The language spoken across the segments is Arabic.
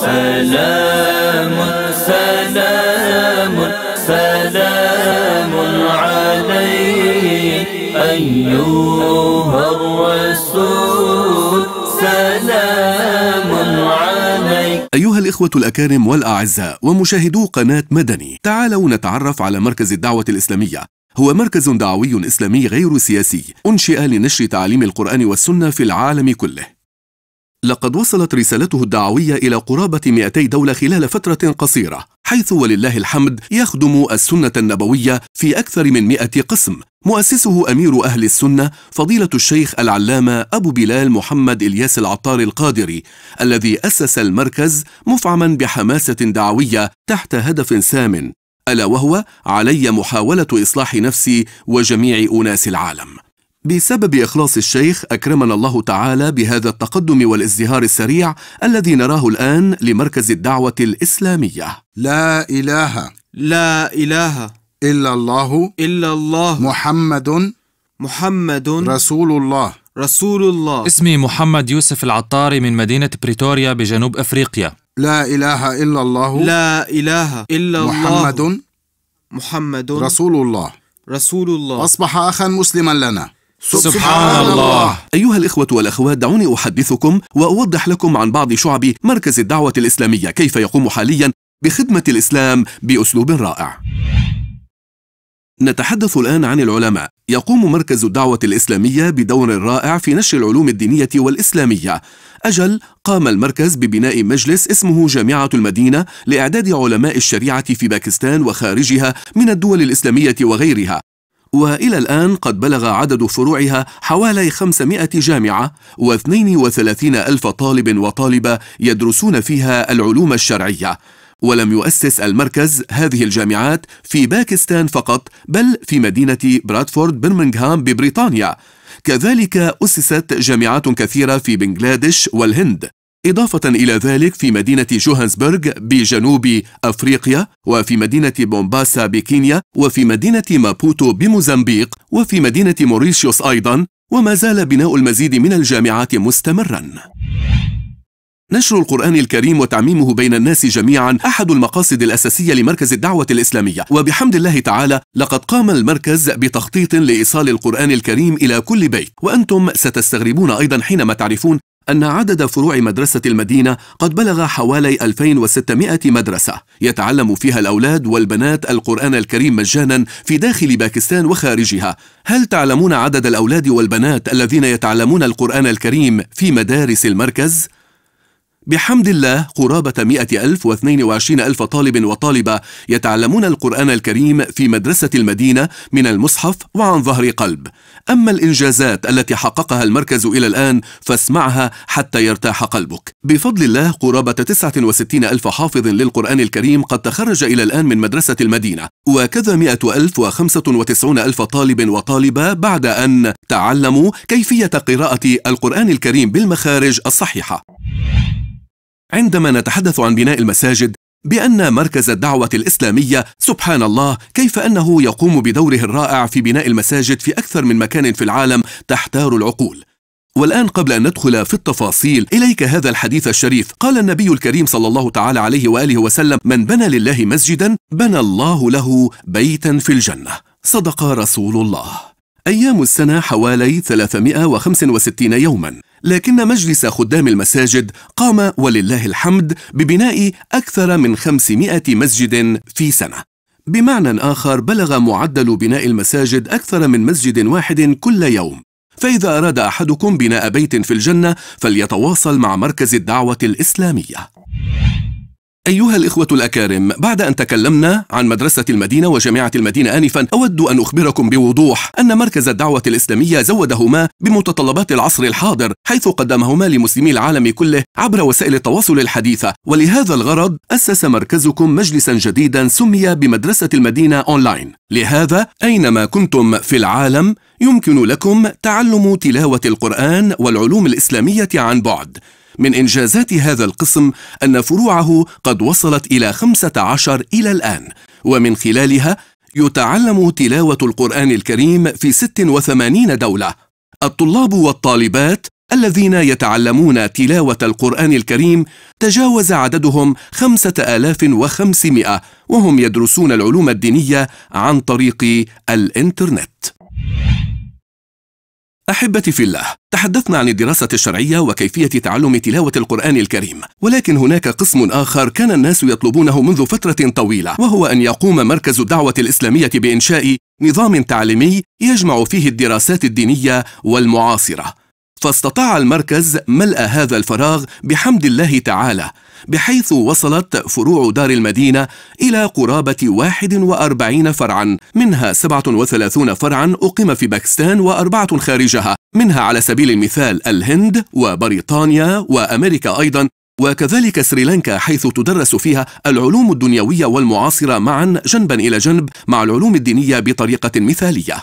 سلام سلام سلام عليك أيها الرسول سلام عليك. أيها الإخوة الأكارم والأعزاء ومشاهدو قناة مدني، تعالوا نتعرف على مركز الدعوة الإسلامية. هو مركز دعوي إسلامي غير سياسي أنشئ لنشر تعاليم القرآن والسنة في العالم كله. لقد وصلت رسالته الدعوية إلى قرابة 200 دولة خلال فترة قصيرة، حيث ولله الحمد يخدم السنة النبوية في أكثر من 100 قسم. مؤسسه أمير أهل السنة فضيلة الشيخ العلامة أبو بلال محمد إلياس العطار القادري، الذي أسس المركز مفعما بحماسة دعوية تحت هدف سام، ألا وهو علي محاولة إصلاح نفسي وجميع أناس العالم. بسبب إخلاص الشيخ أكرمنا الله تعالى بهذا التقدم والازدهار السريع الذي نراه الآن لمركز الدعوة الإسلامية. لا إله إلا الله محمد رسول الله. اسمي محمد يوسف العطاري من مدينة بريتوريا بجنوب أفريقيا. لا إله إلا الله محمد رسول الله. أصبح أخا مسلما لنا. سبحان الله. أيها الإخوة والأخوات، دعوني أحدثكم وأوضح لكم عن بعض شعب مركز الدعوة الإسلامية كيف يقوم حاليا بخدمة الإسلام بأسلوب رائع. نتحدث الآن عن العلماء. يقوم مركز الدعوة الإسلامية بدور رائع في نشر العلوم الدينية والإسلامية. قام المركز ببناء مجلس اسمه جامعة المدينة لإعداد علماء الشريعة في باكستان وخارجها من الدول الإسلامية وغيرها، وإلى الآن قد بلغ عدد فروعها حوالي 500 جامعة و32 ألف طالب وطالبة يدرسون فيها العلوم الشرعية. ولم يؤسس المركز هذه الجامعات في باكستان فقط، بل في مدينة برادفورد برمنغهام ببريطانيا. كذلك أسست جامعات كثيرة في بنغلاديش والهند، إضافة إلى ذلك في مدينة جوهانسبرغ بجنوب أفريقيا، وفي مدينة بومباسا بكينيا، وفي مدينة مابوتو بموزمبيق، وفي مدينة موريشيوس أيضا. وما زال بناء المزيد من الجامعات مستمرا. نشر القرآن الكريم وتعميمه بين الناس جميعا أحد المقاصد الأساسية لمركز الدعوة الإسلامية، وبحمد الله تعالى لقد قام المركز بتخطيط لإيصال القرآن الكريم إلى كل بيت. وأنتم ستستغربون أيضا حينما تعرفون أن عدد فروع مدرسة المدينة قد بلغ حوالي 2600 مدرسة يتعلم فيها الأولاد والبنات القرآن الكريم مجانا في داخل باكستان وخارجها. هل تعلمون عدد الأولاد والبنات الذين يتعلمون القرآن الكريم في مدارس المركز؟ بحمد الله قرابة 100,000 و22,000 طالب وطالبة يتعلمون القرآن الكريم في مدرسة المدينة من المصحف وعن ظهر قلب. أما الإنجازات التي حققها المركز إلى الآن فاسمعها حتى يرتاح قلبك. بفضل الله قرابة 69,000 حافظ للقرآن الكريم قد تخرج إلى الآن من مدرسة المدينة، وكذا 100,000 و95,000 طالب وطالبة بعد أن تعلموا كيفية قراءة القرآن الكريم بالمخارج الصحيحة. عندما نتحدث عن بناء المساجد بأن مركز الدعوة الإسلامية، سبحان الله كيف أنه يقوم بدوره الرائع في بناء المساجد في أكثر من مكان في العالم تحتار العقول. والآن قبل أن ندخل في التفاصيل إليك هذا الحديث الشريف. قال النبي الكريم صلى الله تعالى عليه وآله وسلم: من بنى لله مسجدا بنى الله له بيتا في الجنة. صدق رسول الله. أيام السنة حوالي 365 يوما، لكن مجلس خدام المساجد قام ولله الحمد ببناء أكثر من 500 مسجد في سنة. بمعنى آخر بلغ معدل بناء المساجد أكثر من مسجد واحد كل يوم. فإذا أراد أحدكم بناء بيت في الجنة فليتواصل مع مركز الدعوة الإسلامية. أيها الإخوة الأكارم، بعد أن تكلمنا عن مدرسة المدينة وجامعة المدينة آنفا، أود أن أخبركم بوضوح أن مركز الدعوة الإسلامية زودهما بمتطلبات العصر الحاضر، حيث قدمهما لمسلمي العالم كله عبر وسائل التواصل الحديثة. ولهذا الغرض أسس مركزكم مجلسا جديدا سمي بمدرسة المدينة أونلاين. لهذا أينما كنتم في العالم يمكن لكم تعلم تلاوة القرآن والعلوم الإسلامية عن بعد. من إنجازات هذا القسم أن فروعه قد وصلت إلى 15 إلى الآن، ومن خلالها يتعلم تلاوة القرآن الكريم في 86 دولة. الطلاب والطالبات الذين يتعلمون تلاوة القرآن الكريم تجاوز عددهم 5500، وهم يدرسون العلوم الدينية عن طريق الإنترنت. أحبتي في الله، تحدثنا عن الدراسة الشرعية وكيفية تعلم تلاوة القرآن الكريم، ولكن هناك قسم آخر كان الناس يطلبونه منذ فترة طويلة، وهو أن يقوم مركز الدعوة الإسلامية بإنشاء نظام تعليمي يجمع فيه الدراسات الدينية والمعاصرة. فاستطاع المركز ملء هذا الفراغ بحمد الله تعالى، بحيث وصلت فروع دار المدينة إلى قرابة 41 فرعا، منها 37 فرعا أقيم في باكستان و4 خارجها، منها على سبيل المثال الهند وبريطانيا وأمريكا أيضا، وكذلك سريلانكا، حيث تدرس فيها العلوم الدنيوية والمعاصرة معا جنبا إلى جنب مع العلوم الدينية بطريقة مثالية.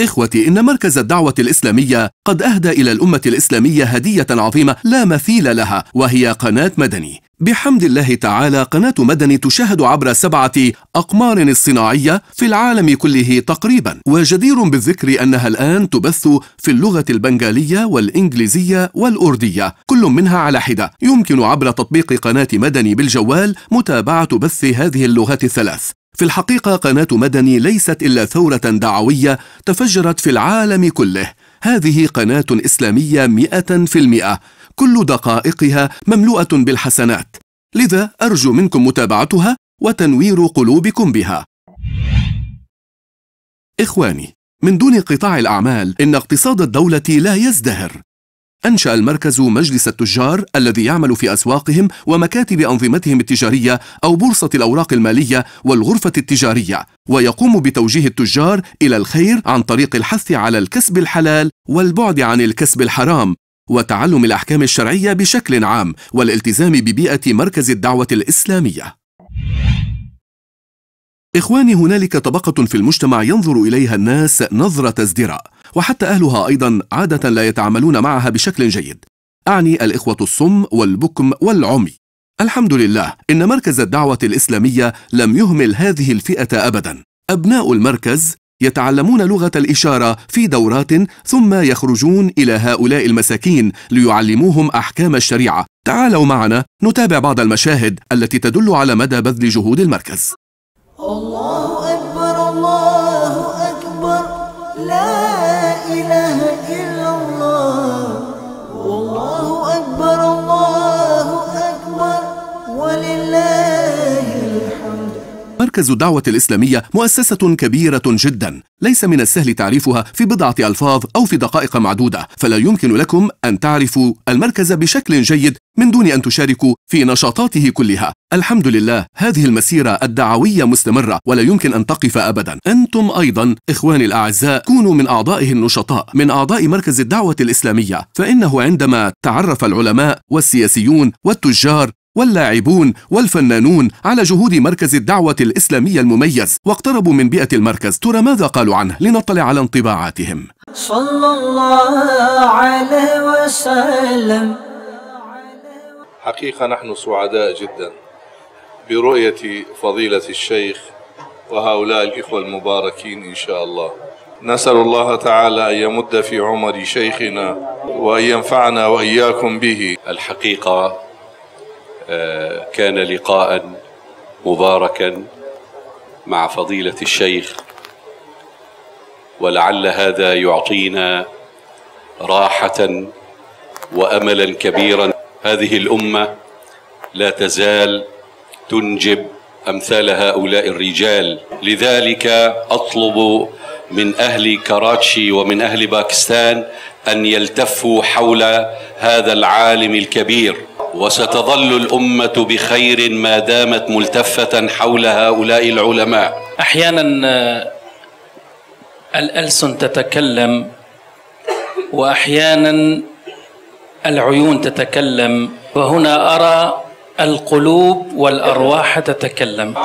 إخوتي، إن مركز الدعوة الإسلامية قد أهدى إلى الأمة الإسلامية هدية عظيمة لا مثيل لها، وهي قناة مدني. بحمد الله تعالى قناة مدني تشاهد عبر 7 أقمار الصناعية في العالم كله تقريبا، وجدير بالذكر أنها الآن تبث في اللغة البنغالية والإنجليزية والأردية، كل منها على حدة. يمكن عبر تطبيق قناة مدني بالجوال متابعة بث هذه اللغات الثلاث. في الحقيقة قناة مدني ليست إلا ثورة دعوية تفجرت في العالم كله. هذه قناة إسلامية 100%، كل دقائقها مملوءة بالحسنات، لذا أرجو منكم متابعتها وتنوير قلوبكم بها. إخواني، من دون قطاع الأعمال إن اقتصاد الدولة لا يزدهر. أنشأ المركز مجلس التجار الذي يعمل في أسواقهم ومكاتب أنظمتهم التجارية أو بورصة الأوراق المالية والغرفة التجارية، ويقوم بتوجيه التجار إلى الخير عن طريق الحث على الكسب الحلال والبعد عن الكسب الحرام، وتعلم الأحكام الشرعية بشكل عام، والالتزام ببيئة مركز الدعوة الإسلامية. إخواني، هنالك طبقة في المجتمع ينظر إليها الناس نظرة ازدراء، وحتى أهلها أيضا عادة لا يتعاملون معها بشكل جيد، أعني الإخوة الصم والبكم والعمي. الحمد لله إن مركز الدعوة الإسلامية لم يهمل هذه الفئة أبدا. أبناء المركز يتعلمون لغة الإشارة في دورات، ثم يخرجون إلى هؤلاء المساكين ليعلموهم أحكام الشريعة. تعالوا معنا نتابع بعض المشاهد التي تدل على مدى بذل جهود المركز. الله أكبر، الله أكبر، لا إله إلا الله، والله أكبر، الله أكبر، ولله الحمد. مركز الدعوة الإسلامية مؤسسة كبيرة جدا، ليس من السهل تعريفها في بضعة ألفاظ أو في دقائق معدودة، فلا يمكن لكم أن تعرفوا المركز بشكل جيد من دون أن تشاركوا في نشاطاته كلها. الحمد لله هذه المسيرة الدعوية مستمرة ولا يمكن أن تقف أبدا. أنتم أيضا إخواني الأعزاء كونوا من أعضائه النشطاء، من أعضاء مركز الدعوة الإسلامية، فإنه عندما تعرف العلماء والسياسيون والتجار واللاعبون والفنانون على جهود مركز الدعوة الإسلامية المميز واقتربوا من بيئة المركز، ترى ماذا قالوا عنه؟ لنطلع على انطباعاتهم. صلى الله عليه وسلم. حقيقة نحن سعداء جدا برؤية فضيلة الشيخ وهؤلاء الإخوة المباركين إن شاء الله. نسأل الله تعالى أن يمد في عمر شيخنا وأن ينفعنا وإياكم به. الحقيقة كان لقاء مباركا مع فضيلة الشيخ، ولعل هذا يعطينا راحة وأملا كبيرا. هذه الأمة لا تزال تنجب أمثال هؤلاء الرجال، لذلك أطلب من أهل كراتشي ومن أهل باكستان أن يلتفوا حول هذا العالم الكبير، وستظل الأمة بخير ما دامت ملتفة حول هؤلاء العلماء. أحيانا الألسن تتكلم، وأحيانا العيون تتكلم، وهنا أرى القلوب والأرواح تتكلم.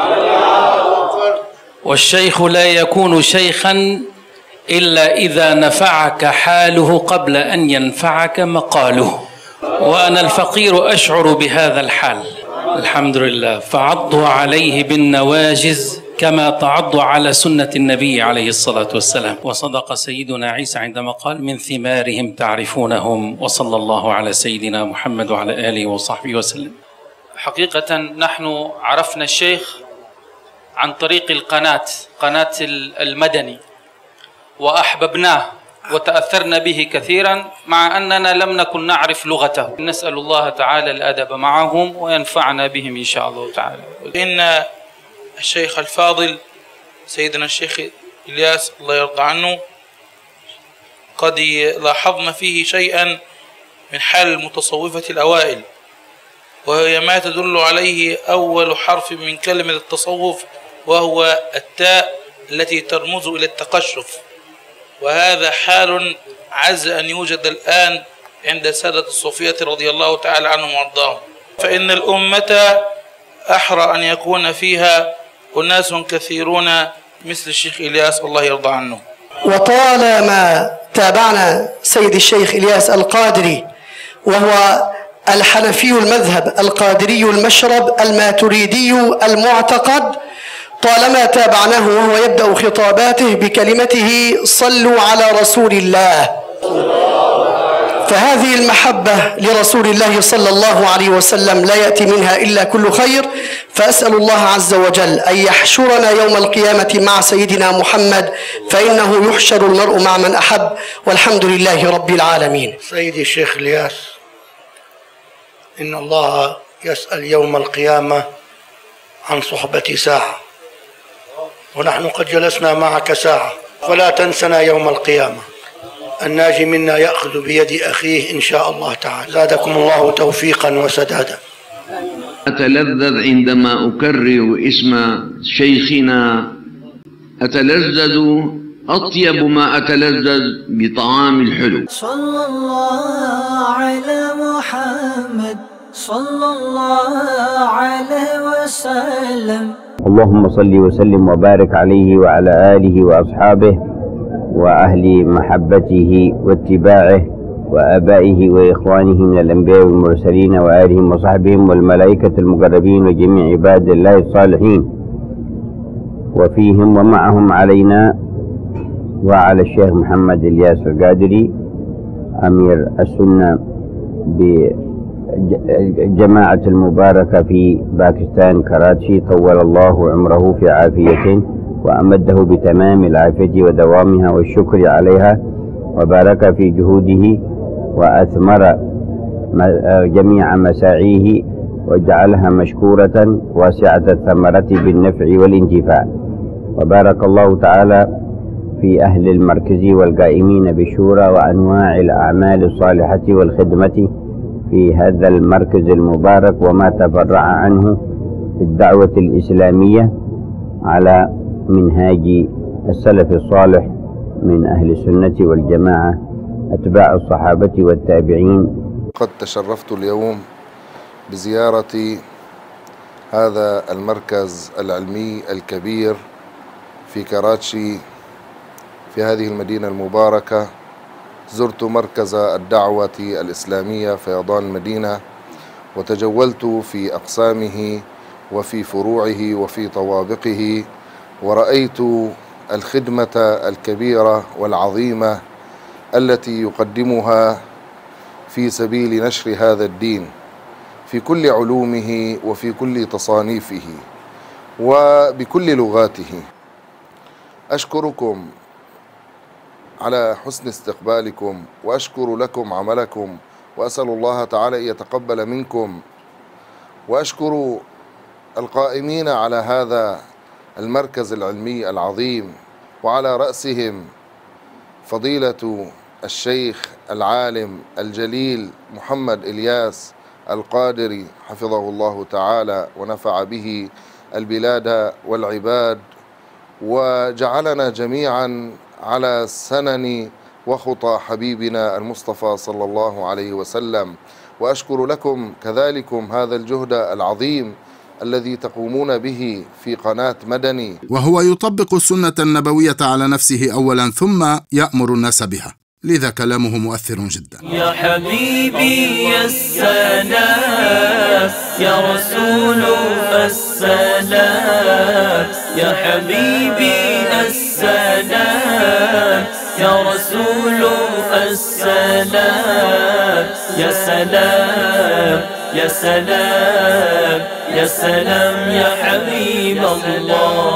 والشيخ لا يكون شيخا إلا إذا نفعك حاله قبل أن ينفعك مقاله، وأنا الفقير أشعر بهذا الحال الحمد لله. فعضوا عليه بالنواجذ كما تعضوا على سنة النبي عليه الصلاة والسلام. وصدق سيدنا عيسى عندما قال: من ثمارهم تعرفونهم. وصلى الله على سيدنا محمد وعلى آله وصحبه وسلم. حقيقة نحن عرفنا الشيخ عن طريق قناة المدني، وأحببناه وتأثرنا به كثيرا، مع أننا لم نكن نعرف لغته. نسأل الله تعالى الأدب معهم وينفعنا بهم إن شاء الله تعالى. إن الشيخ الفاضل سيدنا الشيخ إلياس الله يرضى عنه قد لاحظنا فيه شيئا من حال المتصوفة الأوائل، وهي ما تدل عليه أول حرف من كلمة التصوف، وهو التاء التي ترمز إلى التقشف، وهذا حال عز أن يوجد الآن عند سادة الصوفية رضي الله تعالى عنهم وارضاهم. فإن الأمة أحرى أن يكون فيها أناس كثيرون مثل الشيخ إلياس الله يرضى عنه. وطالما تابعنا سيد الشيخ إلياس القادري، وهو الحنفي المذهب، القادري المشرب، الماتريدي المعتقد، طالما تابعناه وهو يبدأ خطاباته بكلمته صلوا على رسول الله، فهذه المحبة لرسول الله صلى الله عليه وسلم لا يأتي منها إلا كل خير. فأسأل الله عز وجل أن يحشرنا يوم القيامة مع سيدنا محمد، فإنه يحشر المرء مع من أحب، والحمد لله رب العالمين. سيدي الشيخ إلياس، إن الله يسأل يوم القيامة عن صحبة ساعة، ونحن قد جلسنا معك ساعة، فلا تنسنا يوم القيامة. الناجي منا يأخذ بيد أخيه إن شاء الله تعالى. زادكم الله توفيقا وسدادا. أتلذذ عندما أكرر اسم شيخنا، أتلذذ أطيب ما أتلذذ بطعام الحلو. صلى الله على محمد صلى الله عليه وسلم. اللهم صل وسلم وبارك عليه وعلى آله وأصحابه وأهل محبته واتباعه وآبائه وإخوانه من الأنبياء والمرسلين وآلهم وصحبهم والملائكة المقربين وجميع عباد الله الصالحين، وفيهم ومعهم علينا وعلى الشيخ محمد إلياس القادري أمير السنة بجماعة المباركة في باكستان كراتشي، طول الله عمره في عافية وأمده بتمام العافية ودوامها والشكر عليها، وبارك في جهوده وأثمر جميع مساعيه وجعلها مشكورة واسعة الثمرة بالنفع والانتفاع. وبارك الله تعالى في أهل المركز والقائمين بالشورى وأنواع الأعمال الصالحة والخدمة في هذا المركز المبارك وما تفرع عنه الدعوة الإسلامية على منهاج السلف الصالح من أهل السنة والجماعة أتباع الصحابة والتابعين. قد تشرفت اليوم بزيارة هذا المركز العلمي الكبير في كراتشي في هذه المدينة المباركة. زرت مركز الدعوة الإسلامية فيضان المدينة، وتجولت في أقسامه وفي فروعه وفي طوابقه، ورأيت الخدمة الكبيرة والعظيمة التي يقدمها في سبيل نشر هذا الدين في كل علومه وفي كل تصانيفه وبكل لغاته. أشكركم على حسن استقبالكم، وأشكر لكم عملكم، وأسأل الله تعالى أن يتقبل منكم، وأشكر القائمين على هذا المركز العلمي العظيم، وعلى رأسهم فضيلة الشيخ العالم الجليل محمد إلياس القادري حفظه الله تعالى ونفع به البلاد والعباد، وجعلنا جميعا على سنن وخطى حبيبنا المصطفى صلى الله عليه وسلم. وأشكر لكم كذلكم هذا الجهد العظيم الذي تقومون به في قناة مدني، وهو يطبق السنة النبوية على نفسه أولا ثم يأمر الناس بها، لذا كلامه مؤثر جدا. يا حبيبي يا السلام يا رسول السلام يا حبيبي السلام، يا رسول السلام، يا سلام يا سلام يا سلام يا حبيب الله.